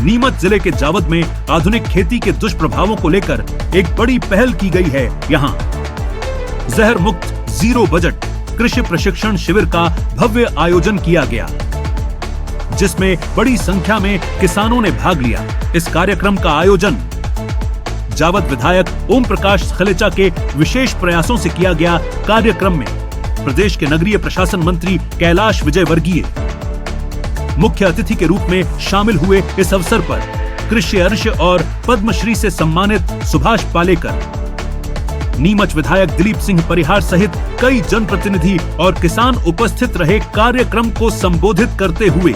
नीमच जिले के जावद में आधुनिक खेती के दुष्प्रभावों को लेकर एक बड़ी पहल की गई है। यहाँ जहर मुक्त जीरो बजट कृषि प्रशिक्षण शिविर का भव्य आयोजन किया गया, जिसमें बड़ी संख्या में किसानों ने भाग लिया। इस कार्यक्रम का आयोजन जावद विधायक ओम प्रकाश खलेचा के विशेष प्रयासों से किया गया। कार्यक्रम में प्रदेश के नगरीय प्रशासन मंत्री कैलाश विजयवर्गीय मुख्य अतिथि के रूप में शामिल हुए। इस अवसर पर कृषि अर्ष और पद्मश्री से सम्मानित सुभाष पालेकर, नीमच विधायक दिलीप सिंह परिहार सहित कई जनप्रतिनिधि और किसान उपस्थित रहे। कार्यक्रम को संबोधित करते हुए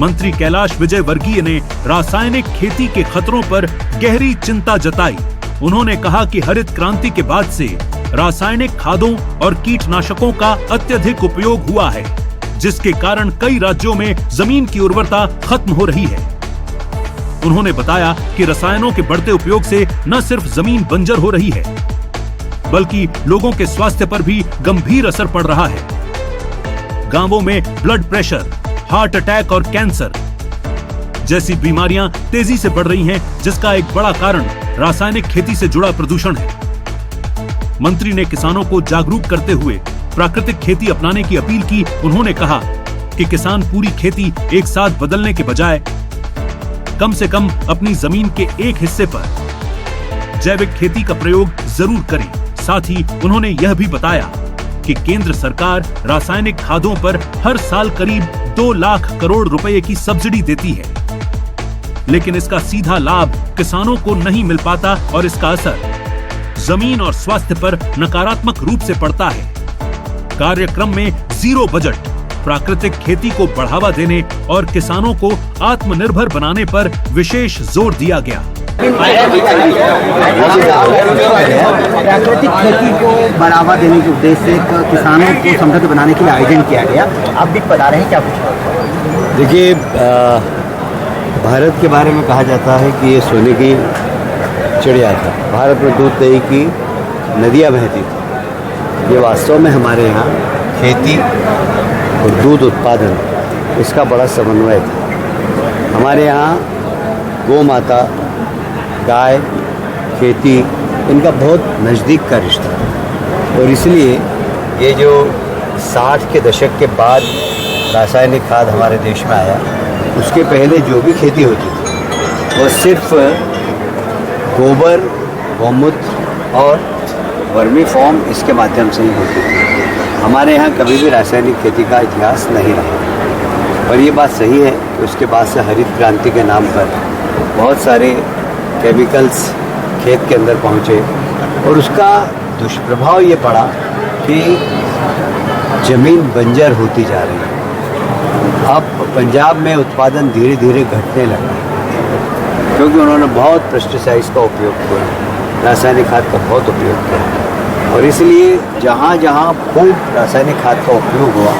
मंत्री कैलाश विजयवर्गीय ने रासायनिक खेती के खतरों पर गहरी चिंता जताई। उन्होंने कहा कि हरित क्रांति के बाद से रासायनिक खादों और कीटनाशकों का अत्यधिक उपयोग हुआ है, जिसके कारण कई राज्यों में जमीन की उर्वरता खत्म हो रही है। उन्होंने बताया कि रसायनों के बढ़ते उपयोग से न सिर्फ जमीन बंजर हो रही है, बल्कि लोगों के स्वास्थ्य पर भी गंभीर असर पड़ रहा है। गांवों में ब्लड प्रेशर, हार्ट अटैक और कैंसर जैसी बीमारियां तेजी से बढ़ रही हैं, जिसका एक बड़ा कारण रासायनिक खेती से जुड़ा प्रदूषण है। मंत्री ने किसानों को जागरूक करते हुए प्राकृतिक खेती अपनाने की अपील की। उन्होंने कहा कि किसान पूरी खेती एक साथ बदलने के बजाय कम से कम अपनी जमीन के एक हिस्से पर जैविक खेती का प्रयोग जरूर करें। साथ ही उन्होंने यह भी बताया कि केंद्र सरकार रासायनिक खादों पर हर साल करीब 2 लाख करोड़ रुपए की सब्सिडी देती है, लेकिन इसका सीधा लाभ किसानों को नहीं मिल पाता और इसका असर जमीन और स्वास्थ्य पर नकारात्मक रूप से पड़ता है। कार्यक्रम में जीरो बजट, प्राकृतिक खेती को बढ़ावा देने और किसानों को आत्मनिर्भर बनाने पर विशेष जोर दिया गया। प्राकृतिक खेती को बढ़ावा देने के उद्देश्य से किसानों को समृद्ध बनाने के लिए आयोजन किया गया। आप भी बता रहे हैं क्या कुछ? देखिए, भारत के बारे में कहा जाता है कि ये सोने की चिड़िया था। भारत में दूध दही की नदियाँ बहती थी। ये वास्तव में हमारे यहाँ खेती और दूध उत्पादन इसका बड़ा समन्वय था। हमारे यहाँ गौ माता, गाय, खेती इनका बहुत नज़दीक का रिश्ता है और इसलिए ये जो 60 के दशक के बाद रासायनिक खाद हमारे देश में आया, उसके पहले जो भी खेती होती थी वो सिर्फ गोबर, गौमूत्र और वर्मी फॉर्म इसके माध्यम से ही होती थी। हमारे यहाँ कभी भी रासायनिक खेती का इतिहास नहीं रहा और ये बात सही है कि उसके बाद से हरित क्रांति के नाम पर बहुत सारे केमिकल्स खेत के अंदर पहुँचे और उसका दुष्प्रभाव ये पड़ा कि ज़मीन बंजर होती जा रही है। अब पंजाब में उत्पादन धीरे धीरे घटने लगा क्योंकि उन्होंने बहुत पेस्टिसाइड्स का उपयोग किया, रासायनिक खाद का बहुत उपयोग किया और इसलिए जहाँ जहाँ खूब रासायनिक खाद का उपयोग हुआ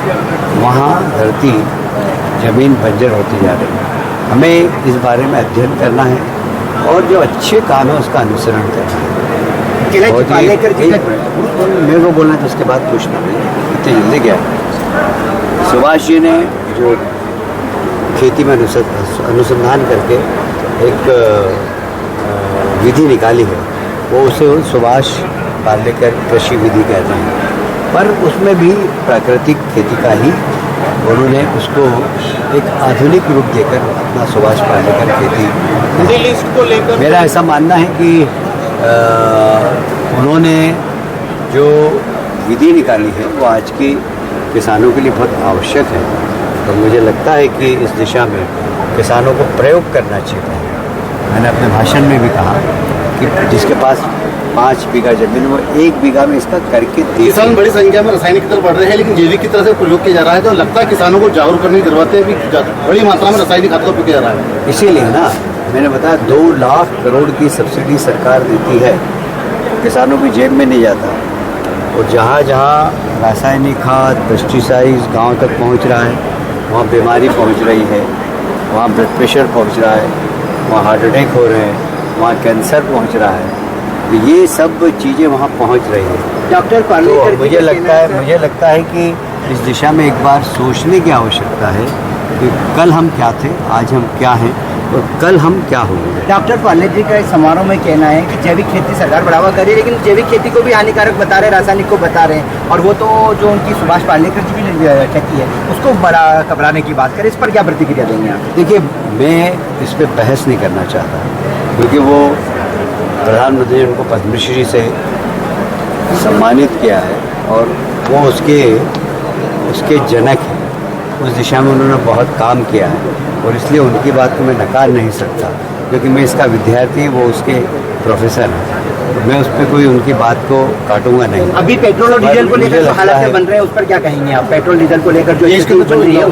वहाँ धरती ज़मीन बंजर होती जा रही है। हमें इस बारे में अध्ययन करना है और जो अच्छे काम है उसका अनुसरण करना है। मेरे को बोलना है तो उसके बाद पूछना नहीं, इतनी जल्दी क्या है। सुभाष जी ने जो खेती में अनुसंधान करके एक विधि निकाली है, वो उसे सुभाष पालेकर कृषि विधि कहते हैं, पर उसमें भी प्राकृतिक खेती का ही उन्होंने उसको एक आधुनिक रूप देकर अपना सुभाष पालेकर खेती को लेकर मेरा ऐसा मानना है कि उन्होंने जो विधि निकाली है वो आज की किसानों के लिए बहुत आवश्यक है। तो मुझे लगता है कि इस दिशा में किसानों को प्रयोग करना चाहिए। मैंने अपने भाषण में भी कहा कि जिसके पास 5 बीघा जमीन वो 1 बीघा में इसका करके दे। किसान बड़ी संख्या में रासायनिक की तरफ बढ़ रहे हैं, लेकिन जैविक की तरह से प्रयोग किया जा रहा है, तो लगता है किसानों को जागरूक करने की जरूरत है। भी बड़ी मात्रा में रासायनिक खाद का उपयोग किया जा रहा है। इसीलिए ना मैंने बताया 2 लाख करोड़ की सब्सिडी सरकार देती है, किसानों की जेब में नहीं जाता। और जहाँ जहाँ रासायनिक खाद, पेस्टिसाइड्स गाँव तक पहुँच रहा है, वहाँ बीमारी पहुँच रही है, वहाँ ब्लड प्रेशर पहुँच रहा है, वहाँ हार्ट अटैक हो रहे हैं, वहाँ कैंसर पहुँच रहा है। तो ये सब चीज़ें वहाँ पहुँच रही हैं। डॉक्टर पालेकर, तो मुझे लगता है कि इस दिशा में एक बार सोचने की आवश्यकता है कि कल हम क्या थे, आज हम क्या हैं और कल हम क्या होंगे। डॉक्टर पालेट जी का इस समारोह में कहना है कि जैविक खेती सरकार बढ़ावा करे, लेकिन जैविक खेती को भी हानिकारक बता रहे, रासायनिक को बता रहे हैं। और वो तो जो उनकी सुभाष पालेकर जी भी खेती है उसको बड़ा घबराने की बात करें, इस पर क्या प्रतिक्रिया देंगे आप? देखिए, मैं इस पर बहस नहीं करना चाहता, क्योंकि वो प्रधानमंत्री ने उनको पद्मश्री से सम्मानित किया है और वो उसके जनक हैं। उस दिशा में उन्होंने बहुत काम किया है और इसलिए उनकी बात को मैं नकार नहीं सकता, क्योंकि मैं इसका विद्यार्थी, वो उसके प्रोफेसर हैं, तो मैं उस पर कोई उनकी बात को काटूंगा नहीं। अभी पेट्रोल और डीजल को लेकर जो हालात बन रहे हैं उस पर क्या कहेंगे आप? पेट्रोल डीजल को लेकर जो पेट्रोल डीजल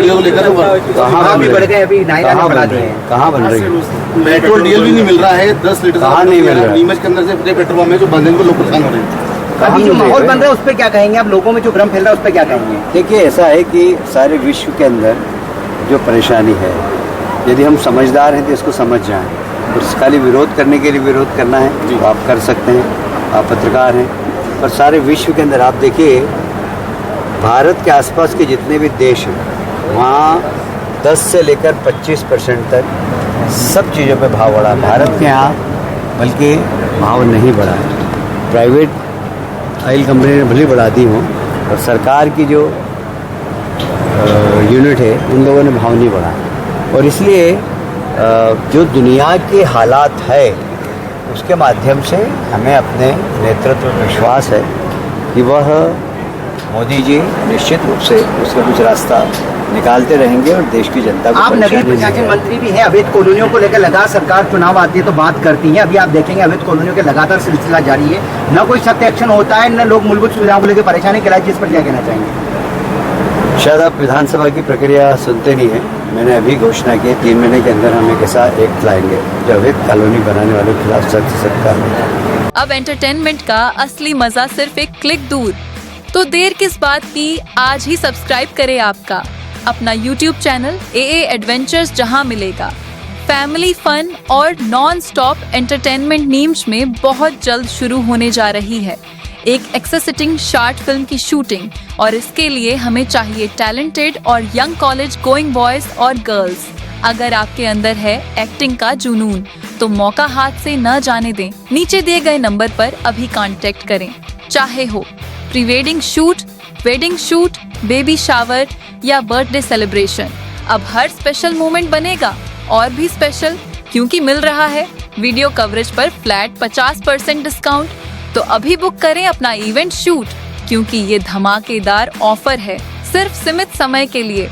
को लेकर कहाँ भी बढ़ गए, अभी नायरा बढ़ा दिए हैं। कहाँ बन रही है? पेट्रोल डीजल भी नहीं मिल रहा है, 10 लीटर कहाँ नहीं मिल रहा है? नीमच के अंदर से पेट्रोल पंप में जो बंद है, लोग परेशान हो रहे हैं। अभी जो माहौल बन रहा है उस पर क्या कहेंगे आप? लोगों में जो भ्रम फैल रहा है उस पर क्या कहेंगे? देखिए, ऐसा है कि सारे विश्व के अंदर जो परेशानी है, यदि हम समझदार हैं तो इसको समझ जाएं, और खाली विरोध करने के लिए विरोध करना है तो आप कर सकते हैं, आप पत्रकार हैं, पर सारे विश्व के अंदर आप देखिए, भारत के आसपास के जितने भी देश हैं वहाँ 10 से लेकर 25% तक सब चीज़ों पे भाव बढ़ा। भारत के यहाँ बल्कि भाव नहीं बढ़ा है। प्राइवेट ऑयल कंपनी ने भले बढ़ा दी हो, और सरकार की जो यूनिट है उन लोगों ने भाव नहीं बढ़ाया। और इसलिए जो दुनिया के हालात है उसके माध्यम से हमें अपने नेतृत्व पर विश्वास है कि वह मोदी जी निश्चित रूप से उसका कुछ रास्ता निकालते रहेंगे और देश की जनता को। आप नगरीय प्रशासन मंत्री भी हैं, अवैध कॉलोनियों को लेकर लगातार सरकार चुनाव आती है तो बात करती है। अभी आप देखेंगे अवैध कॉलोनियों के लगातार सिलसिला जारी है, न कोई सख्त एक्शन होता है, न लोग मूलभूत सुविधाओं को लेकर परेशानी कराई। जिस पर क्या कहना चाहेंगे? शायद आप विधानसभा की प्रक्रिया सुनते नहीं हैं। मैंने अभी घोषणा की 3 महीने के अंदर हम एक ऐसा एक्ट लाएंगे जो अवैध कॉलोनी बनाने वालों के खिलाफ सख्त से सख्त कार्रवाई। अब एंटरटेनमेंट का असली मजा सिर्फ एक क्लिक दूर, तो देर किस बात की, आज ही सब्सक्राइब करें आपका अपना YouTube चैनल AA एडवेंचर्स, जहां मिलेगा फैमिली फन और नॉन स्टॉप एंटरटेनमेंट मीम्स में बहुत जल्द शुरू होने जा रही है एक एक्सेसिटिंग शॉर्ट फिल्म की शूटिंग, और इसके लिए हमें चाहिए टैलेंटेड और यंग कॉलेज गोइंग बॉयज और गर्ल्स। अगर आपके अंदर है एक्टिंग का जुनून तो मौका हाथ से न जाने दें। नीचे दिए गए नंबर पर अभी कांटेक्ट करें, चाहे हो pre wedding shoot, wedding shoot, baby shower या बर्थडे सेलिब्रेशन। अब हर स्पेशल मोमेंट बनेगा और भी स्पेशल, क्योंकि मिल रहा है वीडियो कवरेज पर फ्लैट 50% डिस्काउंट। तो अभी बुक करें अपना इवेंट शूट, क्योंकि ये धमाकेदार ऑफर है सिर्फ सीमित समय के लिए।